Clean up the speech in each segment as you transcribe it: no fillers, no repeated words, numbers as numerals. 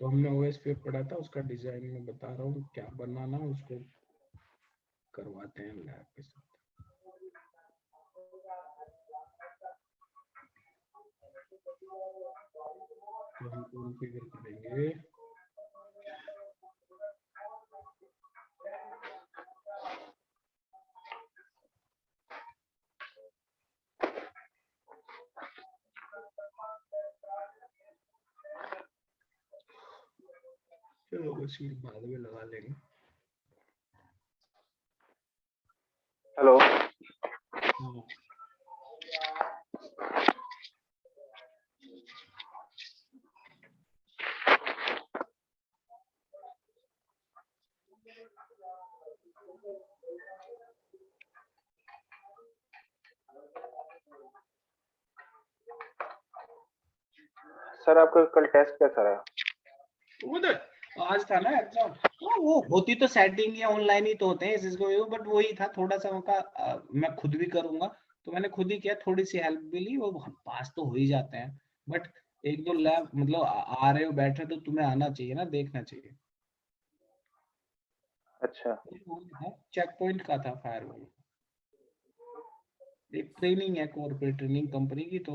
तो हमने ओएस पे पढ़ा था, उसका डिजाइन में बता रहा हूँ क्या बनाना, उसको करवाते हैं लैब के साथ। तो हम कॉन्फ़िगर करेंगे चलो उसी बाद में लगा लेंगे। हेलो। सर आपका कल टेस्ट कैसा रहा? वो तो आज था ना एग्जाम। हाँ, वो होती तो सेटिंग या ऑनलाइन ही तो होते हैं इसको, बट वही था थोड़ा सा उनका, मैं खुद भी करूंगा तो मैंने खुद ही किया, थोड़ी सी हेल्प भी ली, वो पास तो हो ही जाते हैं। बट एक दो लैब मतलब आ रहे हो बैठे तो तुम्हें आना चाहिए ना, देखना चाहिए। अच्छा। चेक पॉइंट का था फायरवॉल, एक ट्रेनिंग है कॉर्पोरेट ट्रेनिंग कंपनी की, तो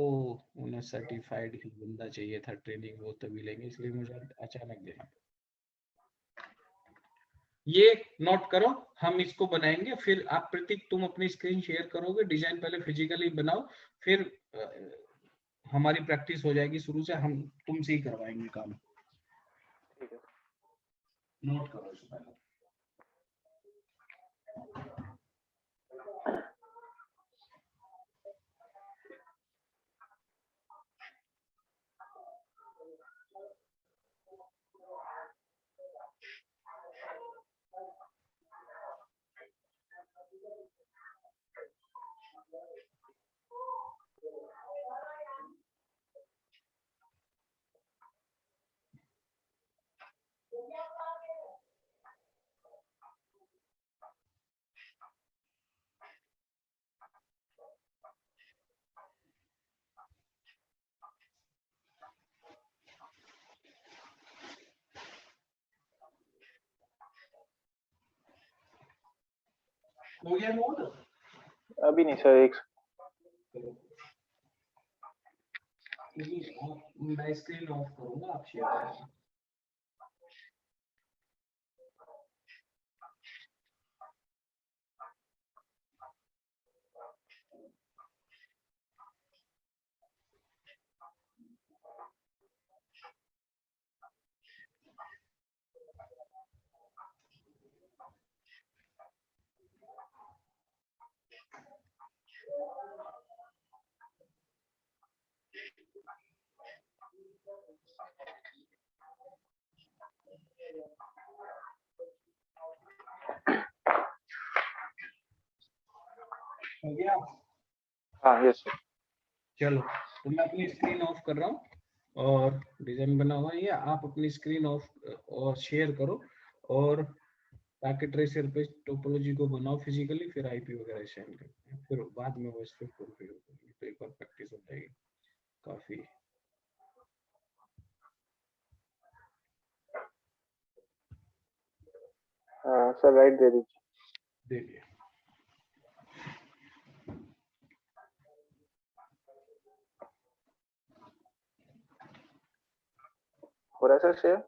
उन्हें सर्टिफाइड ही बंदा चाहिए था, ट्रेनिंग वो तभी लेंगे, इसलिए मुझे अचानक देना। ये नोट करो, हम इसको बनाएंगे, फिर आप प्रतीक तुम अपनी स्क्रीन शेयर करोगे, डिजाइन पहले फिजिकली बनाओ, फिर हमारी प्रैक्टिस हो जाएगी शुरू से, हम तुमसे ही करवाएंगे काम। ठीक है। नोट करो इसको पहले। हो गया नोट? अभी नहीं सर, एक मैं स्क्रीन ऑफ करूंगा, आप शेयर करेंगे। हो गया? हाँ यस सर। चलो तो मैं अपनी स्क्रीन ऑफ कर रहा हूँ और डिजाइन बना हुआ है, आप अपनी स्क्रीन ऑफ और शेयर करो, और पैकेट ट्रेसर पे टोपोलॉजी को बनाओ फिजिकली, फिर आईपी वगैरह सेंड करते हैं, फिर बाद में वो इस पे कॉन्फ़िगर करेंगे, तो एक बार प्रैक्टिस हो जाएगी काफी। हाँ सर, राइट दे दीजिए। दे दिया। हो रहा है सर शेयर?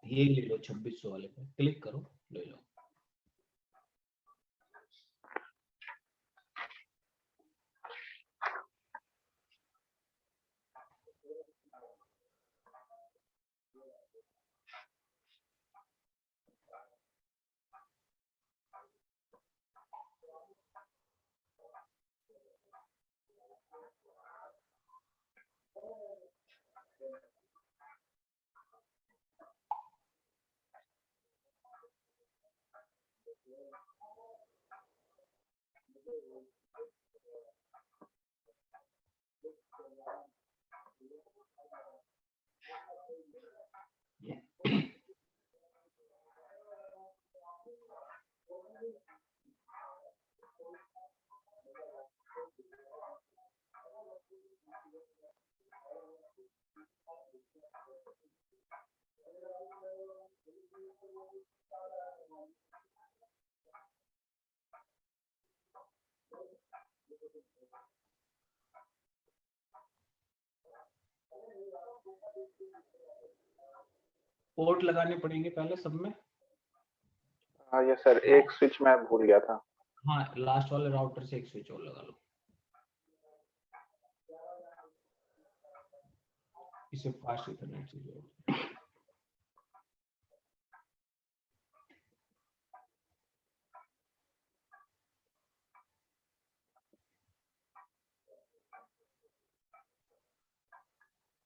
ये ले लो 2600 वाले पे क्लिक करो, ले लो। पोर्ट लगाने पड़ेंगे पहले सब में। हाँ यस सर, एक स्विच मैं भूल गया था। हाँ, लास्ट वाले राउटर से एक स्विच और लगा लो। इसे फास्ट इथरनेट से जोड़ो।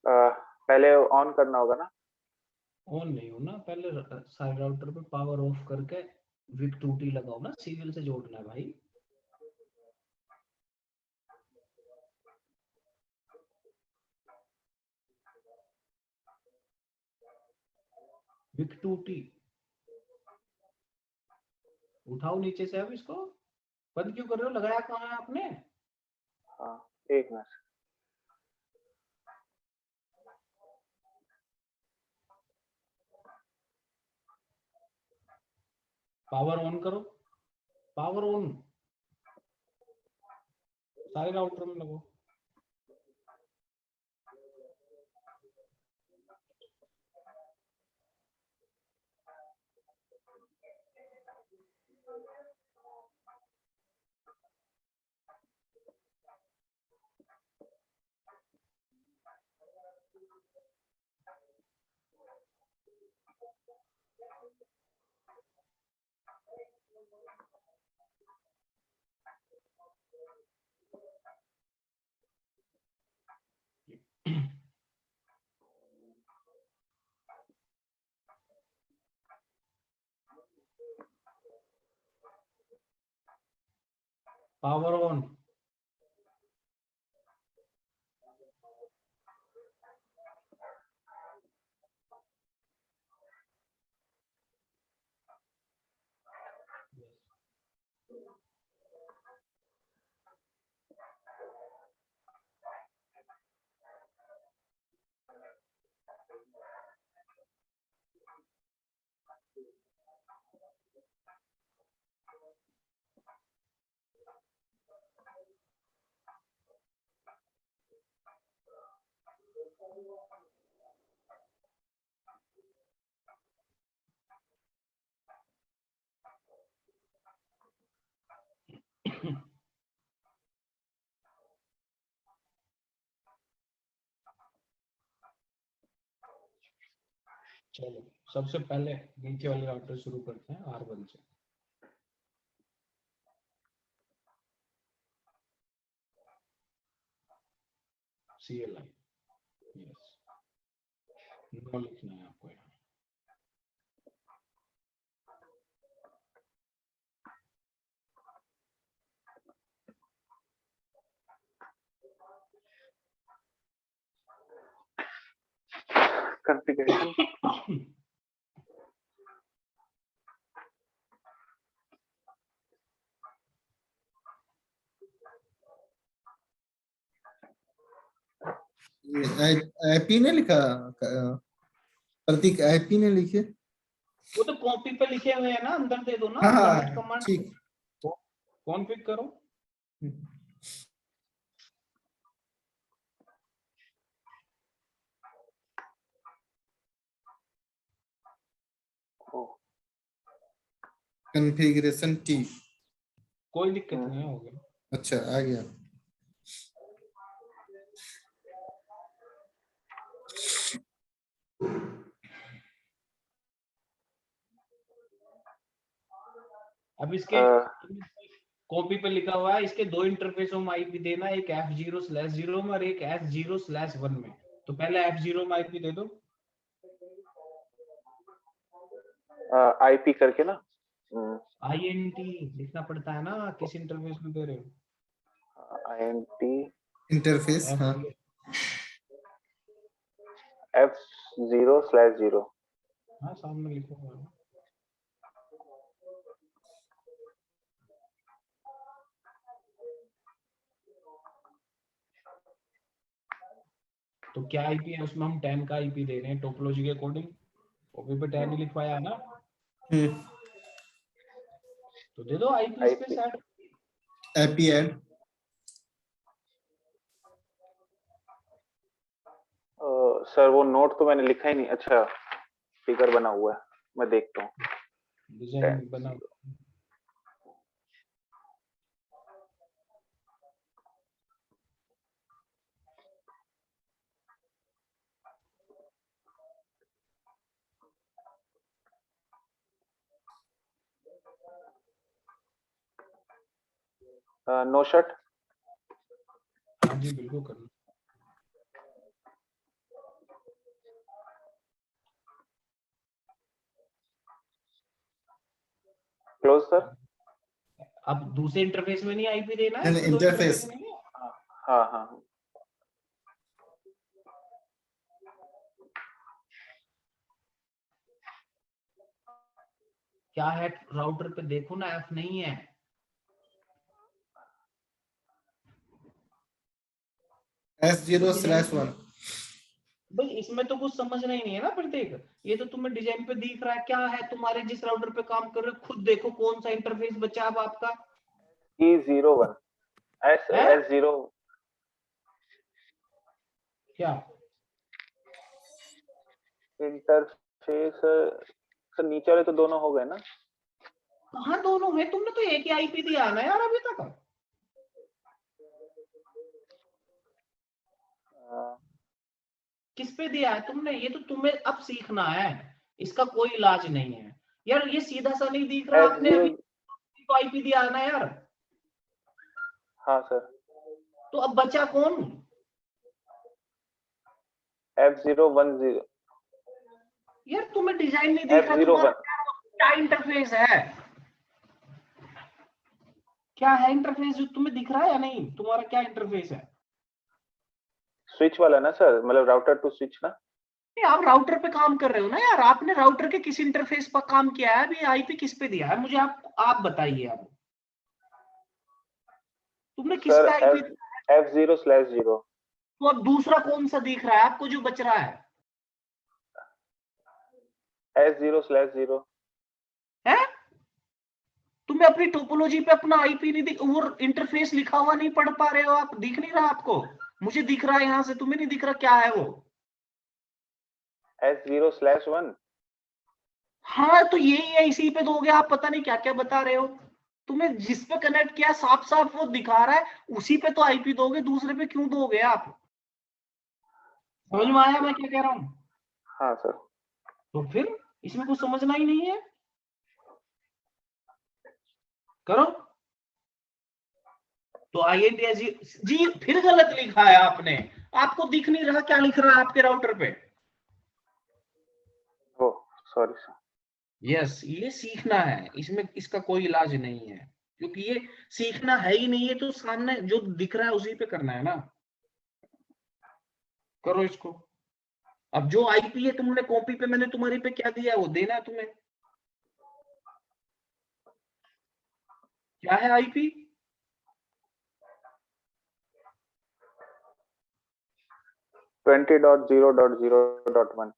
पहले ऑन करना होगा ना? ऑन नहीं हो ना, पहले सारे राउटर पे पावर ऑफ करके विक 2T लगाओ ना, सीरियल से जोड़ना है भाई। विक 2T उठाओ नीचे से। अब इसको बंद क्यों कर रहे हो? लगाया कहाँ है आपने? हाँ, एक मिनट। पावर ऑन करो, पावर ऑन, सारे राउटर में लगो। Power on. चलो सबसे पहले नीचे वाले राउटर शुरू करते हैं R1 से। CLI, यस, नो लिखना है आपको यहाँ। कॉन्फ़िगरेशन आईपी ने लिखा, प्रतीक आईपी ने लिखे। वो तो कॉपी पे लिखे हुए हैं ना, अंदर दे दो ना। हाँ कमिट कमांड ठीक। कॉन्फ़िग करो। Configuration T. कोई दिक्कत नहीं है, हो गया। अच्छा आ गया। अब इसके कॉपी पे लिखा हुआ है, इसके दो इंटरफेसों में आईपी देना, एक F0/0 में और एक F0/1 में। तो पहले F0 में आईपी दे दो। आईपी करके ना INT लिखना पड़ता है ना, किस इंटरफेस में दे रहे हो? INT इंटरफेस हाँ। F0/0। हाँ सामने लिखा हुआ है। तो क्या आईपी है उसमें? हम 10 का आईपी दे रहे हैं टोपोलॉजी के अकॉर्डिंग। कॉपी पे 10 ही लिखवाया है ना, तो दे दो IP space add. IP add sir वो नोट तो मैंने लिखा ही नहीं। अच्छा फिगर बना हुआ है, मैं देखता हूँ। डिजाइन बना। No shut. हाँ जी बिल्कुल करना। Close sir. अब दूसरे इंटरफेस में नहीं आईपी देना है, नहीं, इसमें दो इंटरफेस। इंटरफेस नहीं है। हाँ हाँ। क्या है राउटर पे देखो ना, एफ नहीं है। S0/1। भाई इसमें तो कुछ समझना ही नहीं है ना प्रत्येक। ये तो तुम्हें डिजाइन पे दिख रहा है, क्या है तुम्हारे जिस राउटर पे काम कर रहे हो, खुद देखो कौन सा इंटरफेस बचा अब आपका E01 है। S0 क्या इंटरफेस। सर नीचे वाले तो दोनों हो गए ना। कहाँ दोनों है, तुमने तो एक ही आईपी दिया ना यार अभी तक। किस पे दिया है तुमने, ये तो तुम्हें अब सीखना है, इसका कोई इलाज नहीं है यार। ये सीधा सा नहीं दिख रहा, आपने S0। अभी तो आईपी दिया है ना यार। हाँ सर। तो अब बचा कौन। F010 यार तुम्हें डिजाइन नहीं दिख रहा, तुम्हारा F01। क्या इंटरफेस है, क्या है इंटरफेस जो तुम्हें दिख रहा है या नहीं, तुम्हारा क्या इंटरफेस है। स्विच वाला ना सर, मतलब राउटर टू स्विच ना। नहीं, आप राउटर पे काम कर रहे हो ना यार, आपने राउटर के किस इंटरफेस पर काम किया है, अभी आईपी किस पे दिया है मुझे आप बताइए। अब तुमने किस सर पे आईपी, F0/0। तो अब दूसरा कौन सा दिख रहा है आपको जो बच रहा S0/0। है। तुम्हें अपनी टोपोलॉजी पे अपना आईपी नहीं दिख, वो इंटरफेस लिखा हुआ नहीं पढ़ पा रहे हो आप, दिख नहीं रहा आपको। मुझे दिख रहा है यहां से, तुम्हें नहीं दिख रहा क्या है वो। S0/1। हाँ तो यही है, इसी पे दोगे आप, पता नहीं क्या क्या बता रहे हो। तुम्हें जिस पे कनेक्ट किया साफ साफ वो दिखा रहा है, उसी पे तो आईपी दोगे, दूसरे पे क्यों दोगे आप। समझ में आया मैं क्या कह रहा हूँ। हाँ सर। तो फिर इसमें कुछ समझना ही नहीं है, करो। तो INT जी फिर गलत लिखा है आपने, आपको दिख नहीं रहा क्या लिख रहा है आपके राउटर पे। ओ सॉरी सर। यस ये सीखना है, इसमें इसका कोई इलाज नहीं है, क्योंकि ये सीखना है ही नहीं है, तो सामने जो दिख रहा है उसी पे करना है ना। करो इसको। अब जो आईपी है तुमने कॉपी पे, मैंने तुम्हारी पे क्या दिया है वो देना है तुम्हें। क्या है आईपी, 20.0.0.1।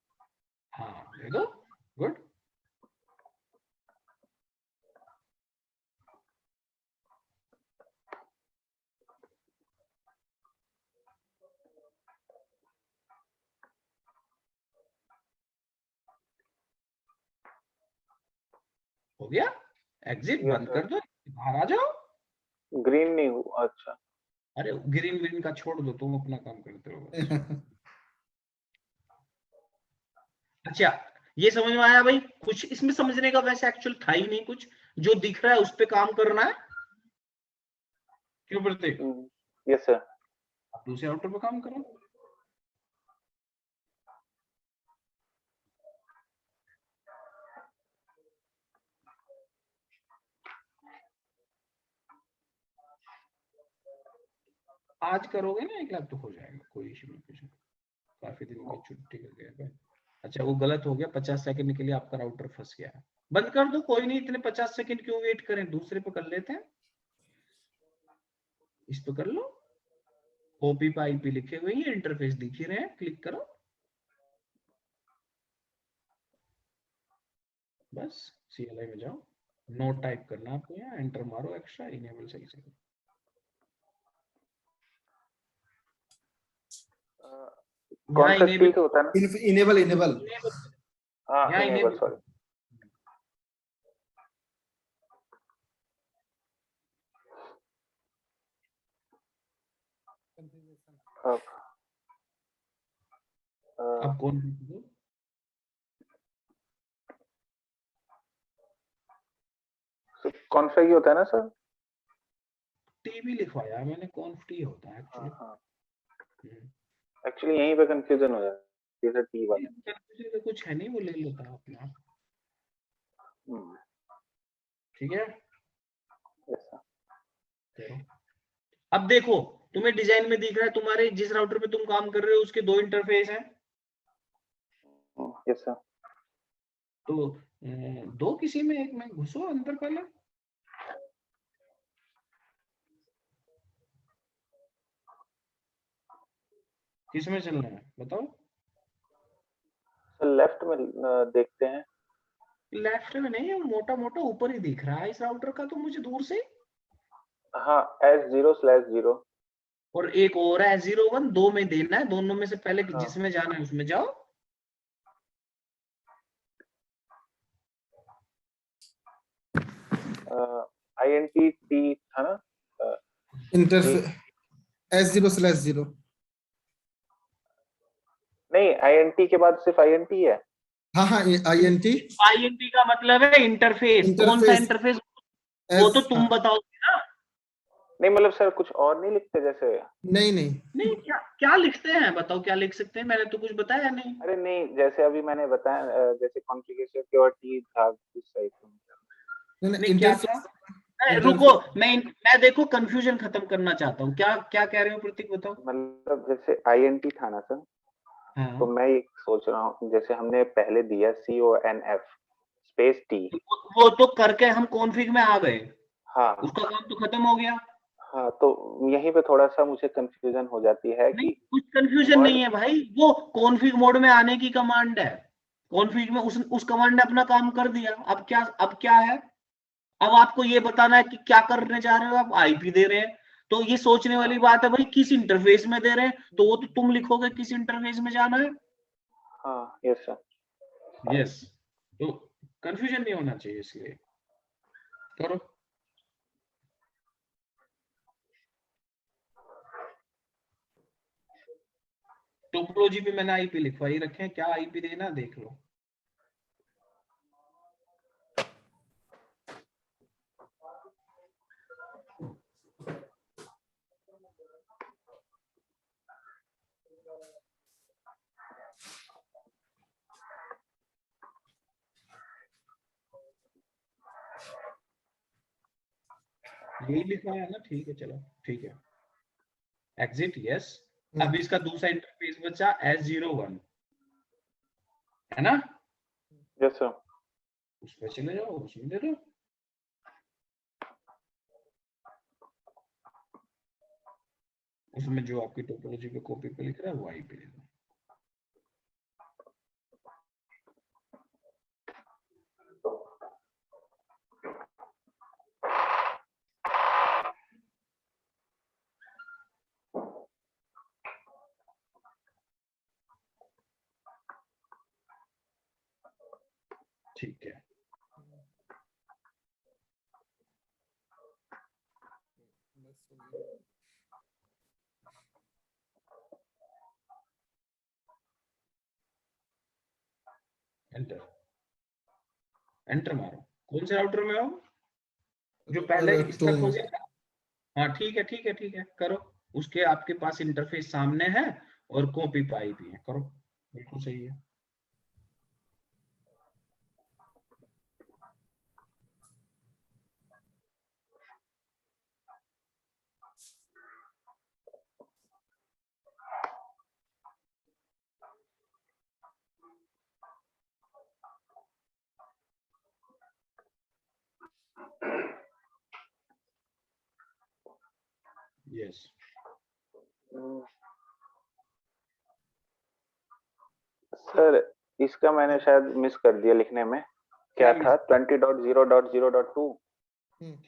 हाँ देखो, गुड। हो गया, एग्जिट यस बंद सर। कर दो, बाहर आ जाओ। ग्रीन नहीं हुआ। अच्छा। अरे ग्रीन ग्रीन का छोड़ दो, तुम अपना काम करते रहो बस। अच्छा ये समझ में आया भाई, कुछ इसमें समझने का वैसे एक्चुअल था ही नहीं कुछ, जो दिख रहा है उस पे काम करना है। क्यों प्रतीक, यस सर। आप दूसरे आउटर पे काम करो। आज करोगे ना, एक लैपटॉप हो जाएगा, कोई इशू नहीं कुछ। काफी दिन की छुट्टी कर गया है। अच्छा वो गलत हो गया, 50 सेकंड के लिए आपका राउटर फंस गया है, बंद कर दो, कोई नहीं, इतने 50 सेकंड क्यों वेट करें, दूसरे पे कर लेते हैं। इस पे कर लो, ओपी पे आईपी लिखे हुए हैं, इंटरफेस दिख ही रहे हैं, क्लिक करो बस। CLI में जाओ, नोट टाइप करना आपको, यहाँ एंटर मारो, एक्स्ट्रा इनेबल सही से। कौन सा enable- टी का होता है ना? इनेबल इनेबल हाँ यहाँ इनेबल, enable- सॉरी। अब अब कौन कौन सा ये होता है ना सर? टीवी लिखवाया मैंने, कॉन्फ टी होता है हाँ एक्चुअली। हाँ, एक्चुअली यहीं पे कंफ्यूजन हो जाता है जैसे टी वाले। कंफ्यूजन तो कुछ है नहीं, वो ले लेता अपना। हम्म, ठीक है, ऐसा। करो। अब देखो, तुम्हें डिजाइन में दिख रहा है तुम्हारे जिस राउटर पे तुम काम कर रहे हो उसके 2 इंटरफेस हैं। Yes sir. तो दो किसी में, एक में घुसो अंदर पहले। किस में चलना है बताओ? सर लेफ्ट में देखते हैं। लेफ्ट में नहीं, मोटा मोटा ऊपर ही दिख रहा है इस राउटर का तो मुझे दूर से। हाँ S0/0। और एक और है 01, 2 में देना है, दोनों में से पहले हाँ। जिसमें जाना है उसमें जाओ। INT था ना? इंटरफेस S0/0 नहीं, INT के बाद सिर्फ INT है। हाँ हाँ INT INT का मतलब है इंटरफेस। कौन सा इंटरफेस वो तो तुम बताओगे ना। नहीं मतलब सर कुछ और नहीं लिखते जैसे? नहीं नहीं नहीं, क्या क्या लिखते हैं बताओ, क्या लिख सकते हैं? मैंने तो कुछ बताया नहीं। अरे नहीं, जैसे अभी मैंने बताया जैसे कॉन्फ़िगरेशन के और टी था इस साइड पे। नहीं, क्या था? रुको, मैं देखो कंफ्यूजन खत्म करना चाहता हूँ। क्या क्या कह रहे हो प्रतीक, बताओ। मतलब जैसे INT था ना सर, हाँ, तो मैं ये सोच रहा हूँ जैसे हमने पहले दिया CONF स्पेस T। वो तो करके हम कॉन्फ़िग में आ गए, हाँ उसका काम तो खत्म हो गया। हाँ, तो यहीं पे थोड़ा सा मुझे कंफ्यूजन हो जाती है नहीं, कि कुछ कंफ्यूजन नहीं है भाई, वो कॉन्फ़िग मोड में आने की कमांड है। कॉन्फ़िग में उस कमांड ने अपना काम कर दिया। अब क्या है? अब आपको ये बताना है कि क्या करने जा रहे हो। आप आईपी दे रहे हैं तो ये सोचने वाली बात है भाई, किस इंटरफेस में दे रहे हैं, तो वो तो तुम लिखोगे किस इंटरफेस में जाना है। हाँ यस सर। यस, तो कंफ्यूजन नहीं होना चाहिए, इसलिए करो। टोपोलॉजी पे मैंने आईपी लिखवाई रखे हैं, क्या आईपी देना देख लो। यही लिखवाया है ना? ठीक है, चलो ठीक है। Exit yes. अब इसका दूसरा इंटरफेस बचा S01, है ना? Yes sir. उस पर चले जाओ, उसमें दे दो। उसमें जो आपकी टोपोलॉजी पे कॉपी पे लिख रहा है वो आईपी दे दो। ठीक है, एंटर एंटर मारो। कौन से राउटर में हो? जो पहले इसका खोजा था। हाँ ठीक है, ठीक है, ठीक है, करो। उसके आपके पास इंटरफेस सामने है और कॉपी पाई भी है, करो। बिल्कुल सही है। यस, सर इसका मैंने शायद मिस कर दिया लिखने में। क्या था 20.0.0.2?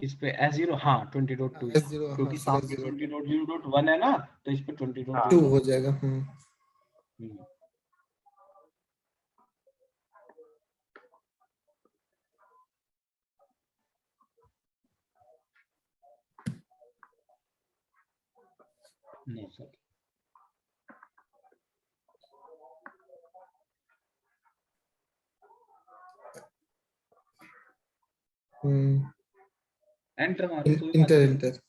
इस पे S0, हाँ 20.2, S0 क्योंकि सामने 20.0.1 है ना, तो इस पे 20.2 2 हो जाएगा। नहीं सर, एंटर मारो तो इंटर इंटर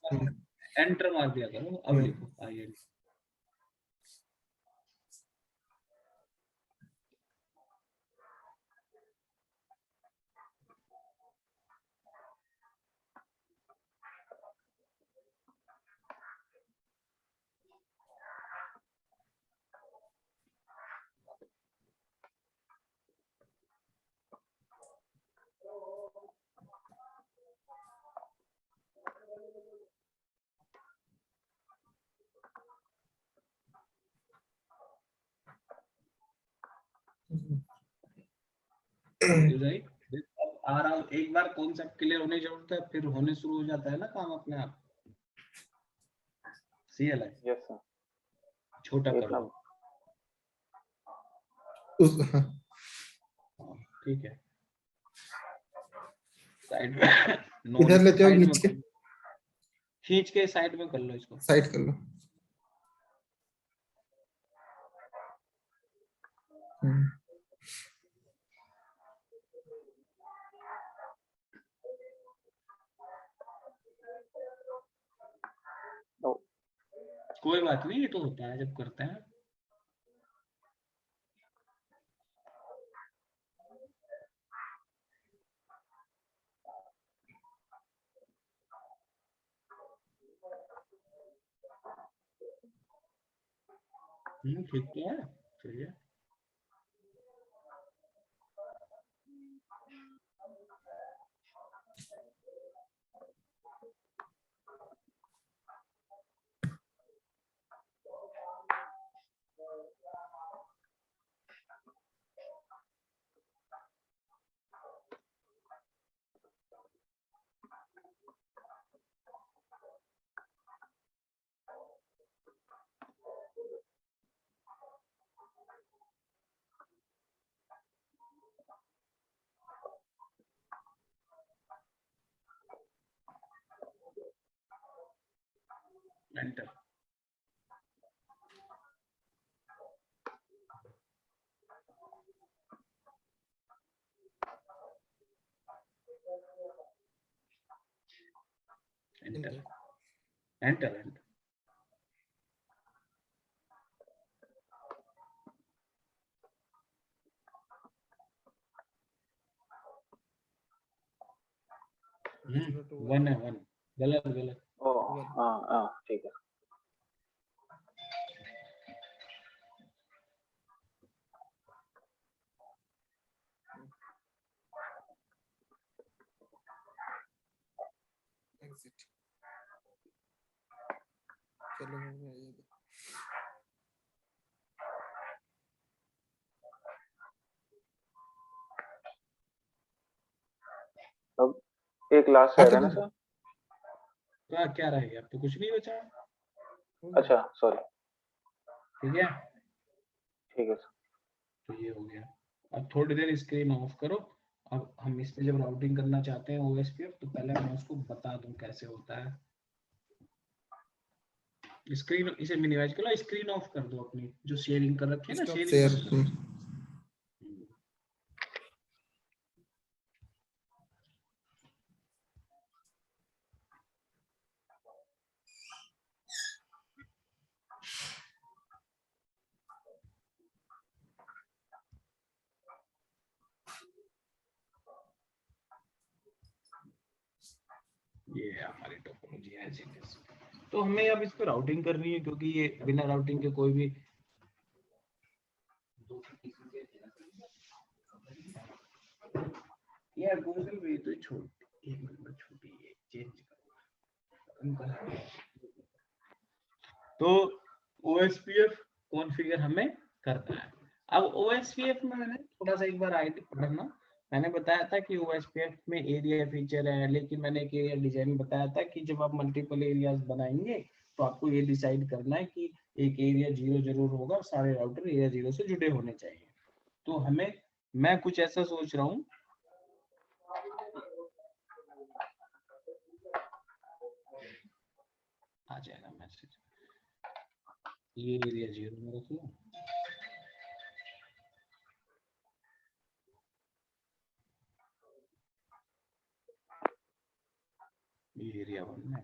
एंटर मार दिया करो। अब लिखो INT। राइट, अब आ रहा हूँ, एक बार कॉन्सेप्ट क्लियर होने की जरूरत है, फिर होने शुरू हो जाता है ना काम अपने आप। CLI यस सर, छोटा कर इतना लो, ठीक है। साइड में इधर लेते हो साइड में खींच के, खींच के साइड में कर लो इसको। साइड कर लो। कोई बात नहीं, ये तो होता है जब करते हैं। ठीक तो है, चलिए। Enter. Enter enter enter. One है, वन। गलत गलत। ओ हाँ हाँ ठीक है। एग्जिट। चलो हो गया ये भी। अब एक लास्ट रहेगा ना सर? क्या क्या रहेगा, अब तो कुछ नहीं बचा है। अच्छा सॉरी। ठीक है, ठीक है सर। तो ये हो गया। अब थोड़ी देर स्क्रीन ऑफ करो। अब हम इस पे जब राउटिंग करना चाहते हैं OSPF, तो पहले मैं उसको बता दूं कैसे होता है। स्क्रीन इसे मिनिमाइज करो, स्क्रीन ऑफ कर दो अपनी जो शेयरिंग कर रखी है ना, स्टॉप शेयरिंग शेयर। बंद कर दो। ये है हमारी टोपोलॉजी एज इट इज। तो हमें अब इस पे राउटिंग करनी है, क्योंकि ये बिना राउटिंग के कोई भी यार गूगल भी तो छोटी, एक नंबर छोटी है, चेंज करो। तो OSPF कॉन्फ़िगर हमें करना है। अब OSPF में मैंने थोड़ा सा एक बार आईडी पढ़ना, मैंने बताया था कि OSPF में एरिया फीचर है, लेकिन मैंने एक एरिया डिजाइन बताया था कि जब आप मल्टीपल एरियाज बनाएंगे तो आपको ये डिसाइड करना है कि एक एरिया 0 जरूर होगा, सारे राउटर एरिया 0 से जुड़े होने चाहिए। तो हमें, मैं कुछ ऐसा सोच रहा हूँ, आ जाएगा मैसेज, ये एरिया 0 में रख लो, ये एरिया 1 में,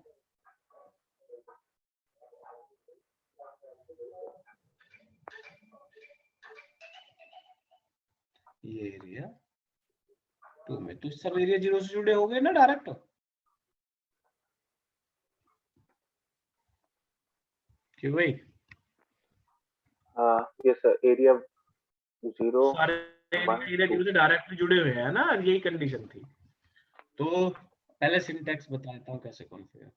ये एरिया 2 में। तो सब एरिया 0 से जुड़े हो गए ना डायरेक्ट, क्यों भाई? हाँ यस सर, एरिया 0 सारे 1 एरिया 0 2। से डायरेक्टली जुड़े हुए हैं ना, यही कंडीशन थी। तो पहले सिंटैक्स बताता हूँ कैसे कॉन्फ़िगर।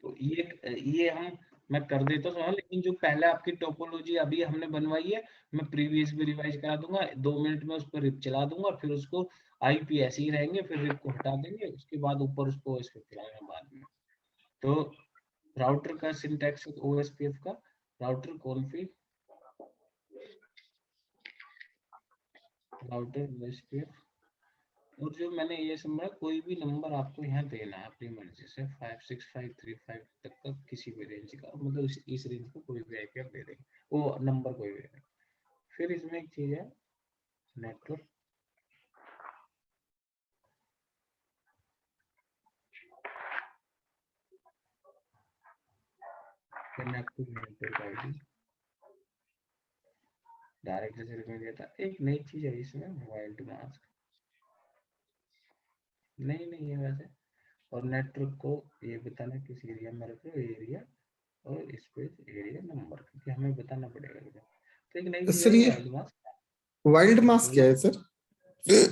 तो ये हम, मैं कर देता हूँ, लेकिन जो पहले आपकी टोपोलॉजी अभी हमने बनवाई है, मैं प्रीवियस भी रिवाइज करा दूंगा, 2 मिनट में उस पर रिप चला दूंगा, और फिर उसको आईपी ऐसे ही रहेंगे, फिर रिप को हटा देंगे, उसके बाद ऊपर उसको ओएसपी चलाएंगे बाद में। तो राउटर का सिंटैक्स ओएसपीएफ का, राउटर कॉन्फ़िग, राउटर ओएसपीएफ, और जो मैंने ये समझा, कोई भी नंबर आपको यहाँ देना है अपनी मर्जी से, 56535 तक का किसी भी रेंज का, मतलब इस रेंज का कोई भी आईपी आप दे देंगे, वो नंबर कोई भी है। फिर इसमें एक चीज है network, connective network ID, direct जैसे लिखने दिया था। एक नई चीज है इसमें, वाइल्ड मास्क, नहीं है वैसे। और नेटवर्क को ये बताना किस एरिया में रख रहे हो, एरिया और स्पेस एरिया नंबर, क्योंकि हमें बताना पड़ेगा। तो एक नई चीज सर आई ये वाइल्ड मास्क। वाइल्ड मास क्या है सर?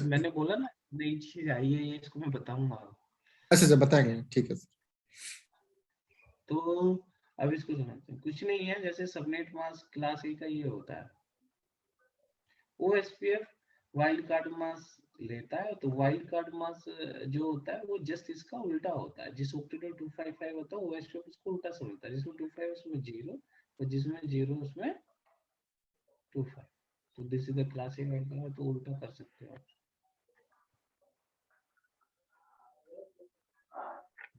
मैंने बोला ना नई चीज आई है, ये इसको मैं बताऊंगा। अच्छा अच्छा, बताएंगे, ठीक है सर। तो अब इसको समझते हैं। कुछ नहीं है, जैसे सबनेट मास्क क्लास ए का ये होता है, ओएसपीएफ वाइल्ड कार्ड मास्क लेता है। तो वाइल्ड कार्ड मास्क जो होता है वो जस्ट इसका उल्टा होता है। जिस ऑक्टेडर 255 होता है, ओएसपीएफ उसको उल्टा समझता है, जिसमें 25 उसमें 0, और जिसमें 0 उसमें 25। तो this is the class a wild card, तो उल्टा कर सकते हो आप।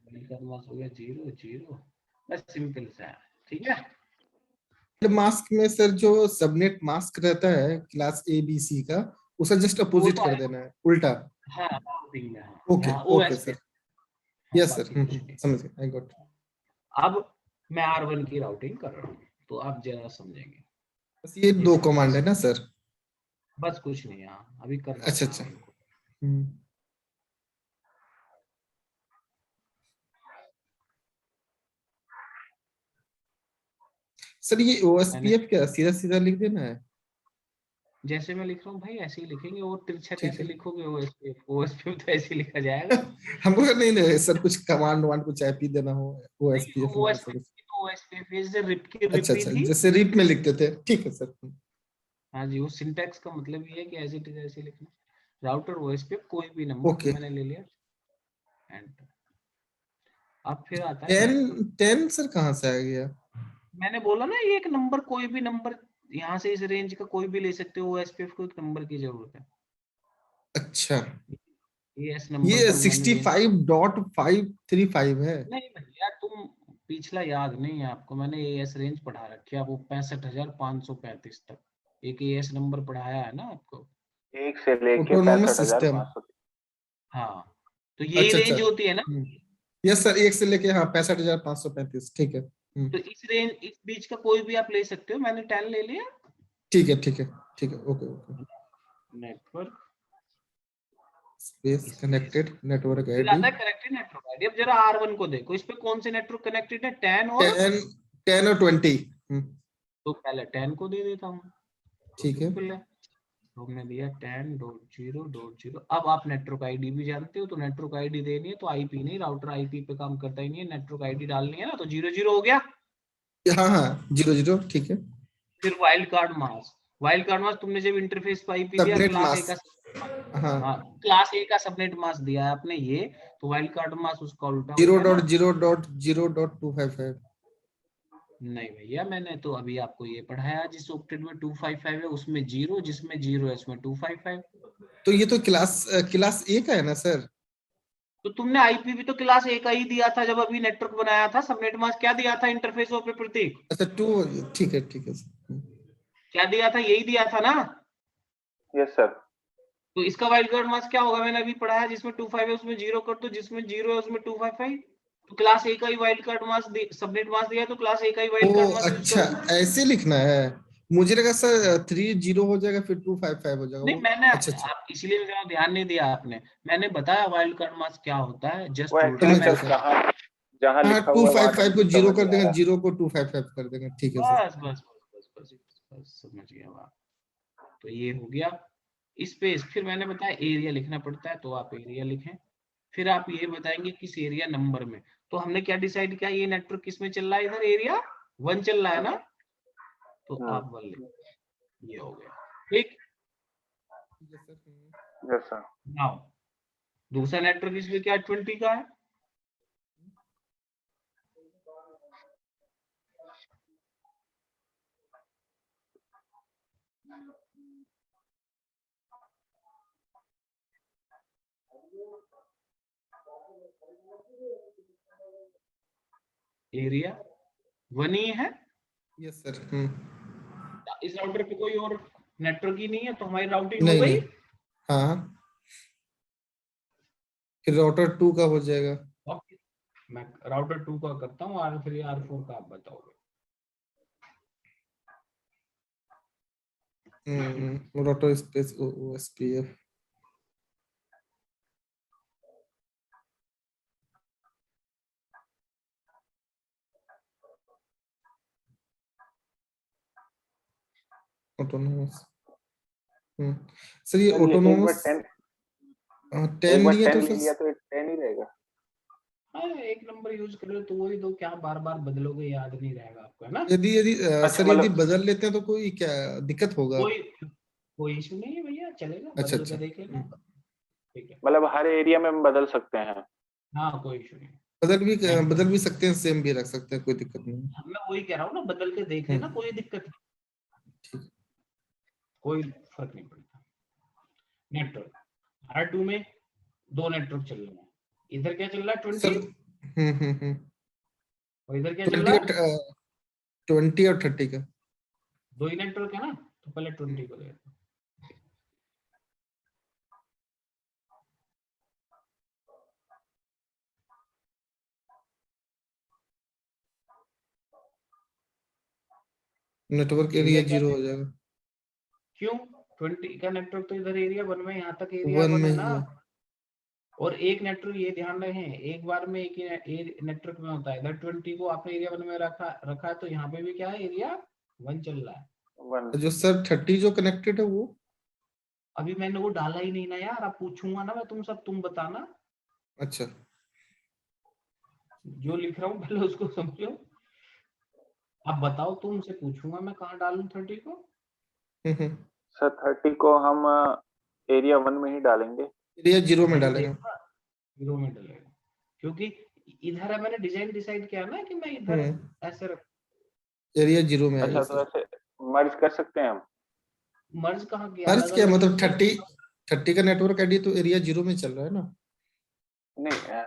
वाइल्ड कार्ड मास्क हो गया 0 0, बस सिंपल सा है, ठीक है। मास्क में सर जो सबनेट मास्क रहता है क्लास ए बी सी का, उसे जस्ट वो अपोजिट तो कर आएगा, देना है, उल्टा। हाँ राउटिंग में, हाँ ओके यहाँ ओके ओएसपीएफ, सर, हाँ यस सर, बाकी कुछ नहीं। समझ गया, आई गॉट। अब मैं R1 की राउटिंग कर रहा हूँ, तो आप जरा समझेंगे। बस ये ये दो सिंपल कमांड है सा, ना सर? बस कुछ नहीं, यहाँ अभी कर रहा हूँ अच्छा मैं अच्छा। R1 को। सर ये मैंने ओएसपीएफ क्या सीधा सीधा लिख देना है? जैसे मैं लिख रहा हूँ भाई ऐसे ही लिखेंगे, और तिरछा ठीक कैसे है। लिखोगे? ओएसपीएफ ओएसपीएफ तो ऐसे ही लिखा जाएगा। हमको नहीं नहीं सर, कुछ कमांड वांड कुछ आईपी देना हो नहीं, ओएसपीएफ में ऐसा कुछ। ओएसपीएफ जैसे रिप की अच्छा रिप ही अच्छा, थी। जैसे रिप में लिखते थे, ठीक है सर। हाँ जी, वो सिंटैक्स का मतलब ये है कि एज इट इज ऐसे लिखना। राउटर ओएसपीएफ कोई भी नंबर, तो ओके। मैंने ले लिया एंटर। अब फिर आता है 10 नेटवर्क। 10 सर कहाँ से आ गया? मैंने बोला ना, ये एक नंबर, कोई भी नंबर यहाँ से इस रेंज का कोई भी ले सकते हो, ओएसपीएफ को एक नंबर की जरूरत है। अच्छा, ये एस नंबर ये जो मैंने ले, 65.535 है। नहीं भैया तुम पिछला याद नहीं है आपको, मैंने एएस रेंज पढ़ा रखी है, वो 65,535 तक एक एएस नंबर पढ़ाया है ना आपको। 1 से लेके ऑटोनोमस सिस्टम। 65,500। हाँ, तो यही अच्छा अच्छा। रेंज होती है ना। यस सर, एक से लेके हाँ 65,535, ठीक है। तो इस रेंज, इस बीच का कोई भी आप ले सकते हो, मैंने 10 ले लिया। ठीक है ठीक है ठीक है, okay okay. Network space space, connected network फिर आईडी आता है कनेक्टेड नेटवर्क आईडी। अब जरा R1 को देखो, इस पे कौन से नेटवर्क कनेक्टेड है, 10 और, 10, 10 और 20। तो पहले 10 को दे देता हूँ, तो ठीक है। सिंपल है। तो हमने दिया 10.0.0। अब आप नेटवर्क आईडी भी जानते हो, तो नेटवर्क आईडी देनी है तो आईपी नहीं, राउटर आईपी पे काम करता ही नहीं है, नेटवर्क आईडी डालनी है ना, तो 0 0 हो गया। हाँ हाँ, 00, ठीक है। फिर wild card mask, wild card mask तुमने जब इंटरफेस पे आईपी दिया सबनेट क्लास ए का, मास्क, हाँ हाँ, क्लास ए का सबनेट मास्क दिया है आपने ये, तो वाइल्ड कार्ड मास्क उसका उल्टा हो जीरो गया ना। Dot zero dot zero dot 255। नहीं भैया, मैंने तो अभी आपको ये पढ़ाया, जिस ऑक्टेट में 255 है उसमें 0, जिसमें 0 है उसमें 255। तो ये तो क्लास ए का है ना सर? तो तुमने आईपी भी तो क्लास ए का ही दिया था जब अभी नेटवर्क बनाया था। सबनेट मास्क क्या दिया था इंटरफेस पे प्रतीक? अच्छा 2, ठीक है सर। क्या दिया था? यही दिया था ना। Yes sir. तो इसका वाइल्ड कार्ड मास्क क्या होगा? मैंने अभी पढ़ाया, जिसमें 25 है उसमें 0 कर दो, जिसमें 0 है उसमें 255। तो क्लास ए का ही wild card mask subnet mask दिया, तो क्लास ए का ही ओ वाइल्ड कार्ड मास्क यूज अच्छा, करूंगा। ऐसे लिखना है। मुझे लगा सर 3 0 हो जाएगा फिर 255 हो जाएगा नहीं, वो। मैंने अच्छा अच्छा, आप इसीलिए जरा ध्यान नहीं दिया आपने। मैंने बताया वाइल्ड कार्ड मास्क क्या होता है, वो जस्ट एक्चुअली उल्टा समझ गया मैंने। Sir sir. कहाँ जहाँ हाँ लिखा हुआ है वहां 255 को नहीं जीरो समझ कर में आ देंगे, रहा। 0 को 255 कर देंगे, ठीक है सर। बस समझ गया बात। तो ये हो गया स्पेस। फिर मैंने बताया एरिया लिखना पड़ता है, तो आप एरिया लिखें। फिर आप ये बताएंगे किस एरिया नंबर में। तो हमने क्या डिसाइड किया, ये नेटवर्क किस में चल रहा है? इधर एरिया 1 चल रहा है ना, तो हम्म। आप 1 लिखें। ये हो गया ठीक। ठीक है सर। Yes sir. नाउ दूसरा नेटवर्क इसमें क्या 20 का है। एरिया 1 ही है। Yes sir. इस राउटर पे कोई और नेटवर्क ही नहीं है, तो हमारी राउटिंग हो नहीं गई। नहीं, हाँ फिर राउटर 2 का हो जाएगा। ओके, मैं राउटर 2 का करता हूँ, R3 R4 का आप बताओगे। Router space OSPF। Autonomous. Sir ये सर ये एक बार ऑटोनोमस 10 10 एक बार लिए 10 तो ले फिर। लिया तो 10 ही रहेगा। हाँ, एक नंबर यूज कर रहे हो तो वही दो, क्या बार बार बदलोगे, याद नहीं रहेगा आपको, है ना। यदि यदि अच्छा सर यदि मतलब बदल लेते हैं तो कोई क्या दिक्कत होगा? कोई कोई इशू नहीं है भैया, चलेगा, अच्छा बदल अच्छा। के देख लेना। ठीक है। मतलब हर एरिया में हम बदल सकते हैं। हाँ, कोई इशू नहीं। बदल भी सकते हैं, सेम भी रख सकते हैं, कोई दिक्कत नहीं। मैं वही कह रहा हूँ ना, बदल के देख लेना, हम्म, कोई दिक्कत नहीं, ठीक। कोई फर्क नहीं पड़ता। नेटवर्क R2 में 2 नेटवर्क चल रहे हैं। इधर क्या चल रहा है सर 20, हम्म। और इधर क्या चल 20 रहा है? और 20 और 30 का। 2 ही नेटवर्क है ना, तो पहले 20 को देखो। नेटवर्क एरिया एरिया क्या 0 है? हो जाएगा। क्यों? 20 का नेटवर्क तो इधर एरिया 1 में, यहाँ तक एरिया 1 1 में है ही ना। है। और एक नेटवर्क, ये ध्यान रखें, एक बार में एक ही नेटवर्क में होता है। इधर 20 को आपने एरिया 1 में रखा रखा है, तो यहाँ पे भी क्या है, एरिया 1 चल रहा है। वन। जो सर 30 जो कनेक्टेड है वो। अभी मैंने वो डाला ही नहीं ना यार, अब पूछूंगा ना मैं तुम बताना। अच्छा। जो लिख रहा हूँ पहले उसको समझो। अब बताओ, तुमसे पूछूंगा मैं कहाँ डालूं 30 को। हम्म। सर 30 को हम एरिया 1 में ही डालेंगे। एरिया 0 में पहले डालेंगे। देखो, 0 में डलेगा, क्योंकि इधर है, मैंने डिजाइन डिसाइड किया ना कि मैं इधर हम्म। ऐसे रख। एरिया 0 में आएगा अच्छा तो सर। ऐसे मर्ज कर सकते हैं हम। मर्ज कहाँ किया, अर्ज अलग क्या अलग मतलब लिख 30 का नेटवर्क आईडी तो एरिया 0 में चल रहा है ना। नहीं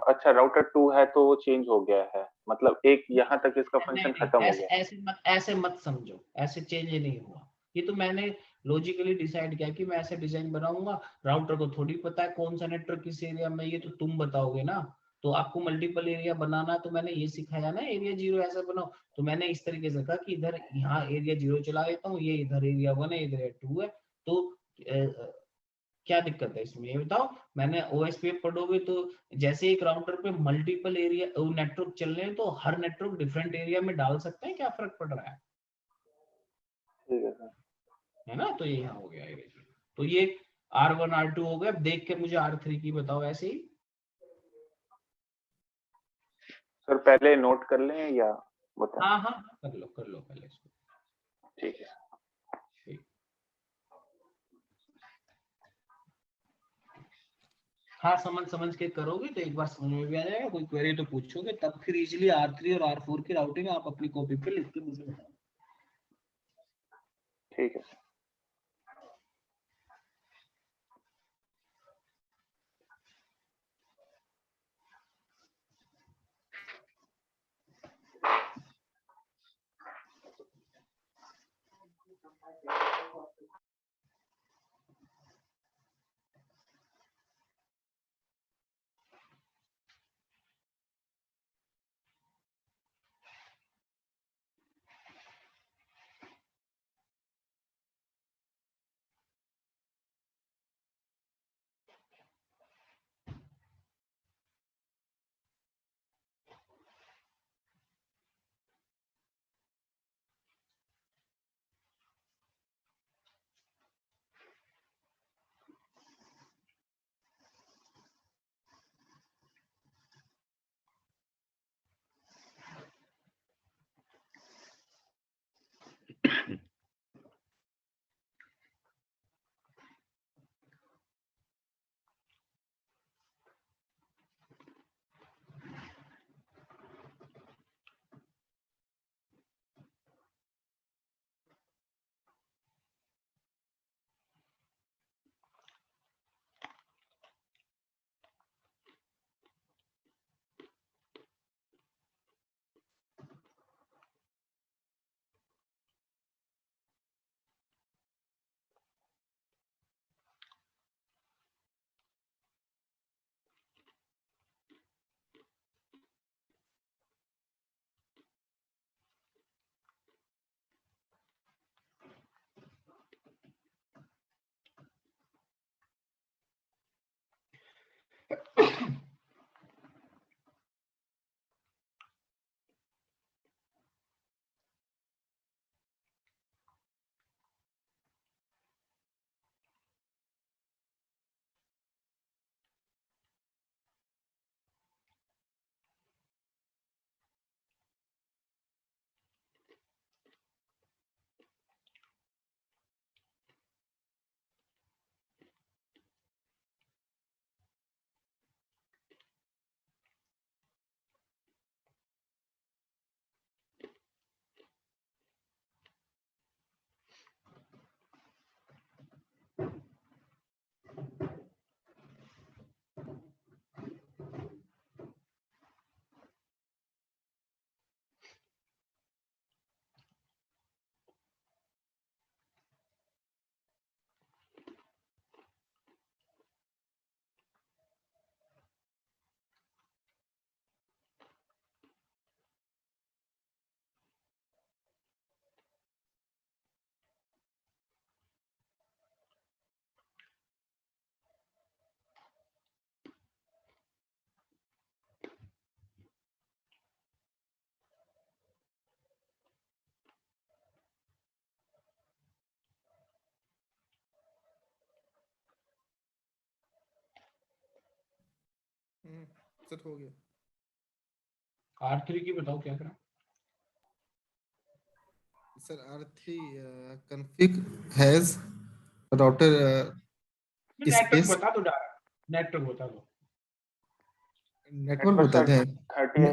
अच्छा राउटर 2 है तो वो चेंज हो गया है, मतलब एक यहाँ तक इसका नहीं फंक्शन नहीं, खत्म हो ऐसे गया। ऐसे मत समझो, ऐसे चेंज नहीं हुआ। ये तो मैंने लॉजिकली डिसाइड किया कि मैं ऐसे डिजाइन बनाऊंगा। राउटर को थोड़ी पता है कौन सा नेटवर्क किस एरिया में, ये तो तुम बताओगे ना। तो आपको मल्टीपल एरिया बनाना, तो मैंने ये सिखाया ना, एरिया 0 ऐसा बनाओ। तो मैंने इस तरीके से कहा कि इधर यहाँ एरिया 0 चला देता हूँ, ये इधर एरिया 1 है, इधर 2 है। तो क्या दिक्कत है इसमें, ये बताओ। मैंने ओएसपीएफ पढ़ोगे तो जैसे एक राउटर पे मल्टीपल एरिया नेटवर्क चल रहे हैं, तो हर नेटवर्क डिफरेंट एरिया में डाल सकते हैं, क्या फर्क पड़ रहा ठीक है सर। है ना। तो ये यहाँ हो गया एरिया। तो ये R1 R2 हो गया। अब देख के मुझे R3 की बताओ ऐसे ही। सर पहले नोट कर लें या बताएं। हाँ हाँ, कर लो पहले इसको। ठीक है। ठीक। हाँ समझ के करोगे तो एक बार समझ में भी आ जाएगा, कोई क्वेरी तो पूछोगे तब फिर इजीली R3 और R4 की राउटिंग आप अपनी कॉपी पे लिख के मुझे बताओ। ठीक है। सर हो गया। R3 की बताओ क्या करें। Sir R3 config has router network space बता दो, नेटवर्क बता दो। नेटवर्क बताते हैं। 30